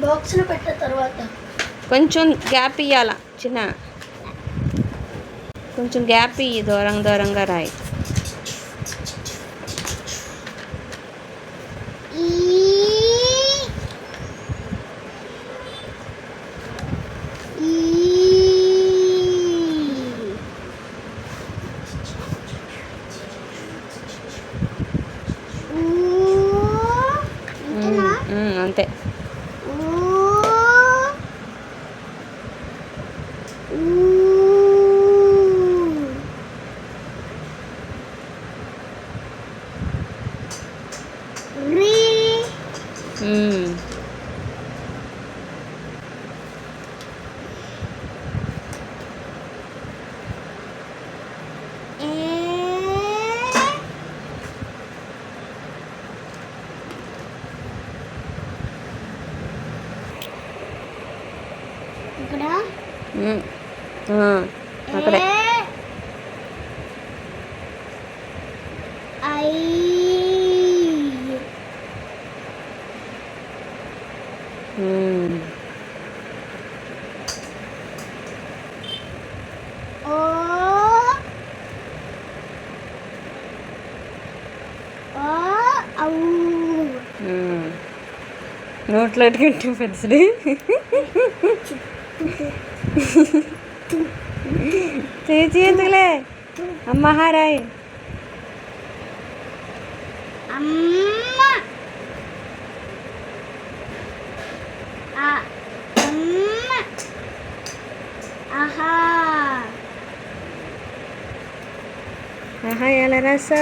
బాక్స్లో పెట్టిన తర్వాత కొంచెం గ్యాప్ ఇవ్వాల చిన్న, కొంచెం గ్యాప్ ఇయ్యి, దూరంగా రాయి. అంతే. అక్కడే నోట్లో ఎట్టుకుంటే పెద్దది. చేసి ఎందుకులే అమ్మ హారాయ్. ఆహా ఎలా రాసా?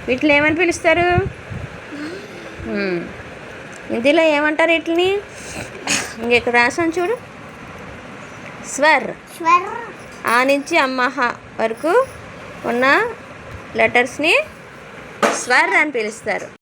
వీటిని ఏమని పిలుస్తారు? హిందీలో ఏమంటారు వీటిని? ఇంకెక్కడ రాసాను చూడు, స్వర్. ఆ నుంచి అమ్మహ వరకు ఉన్న లెటర్స్ని స్వర్ అని పిలుస్తారు.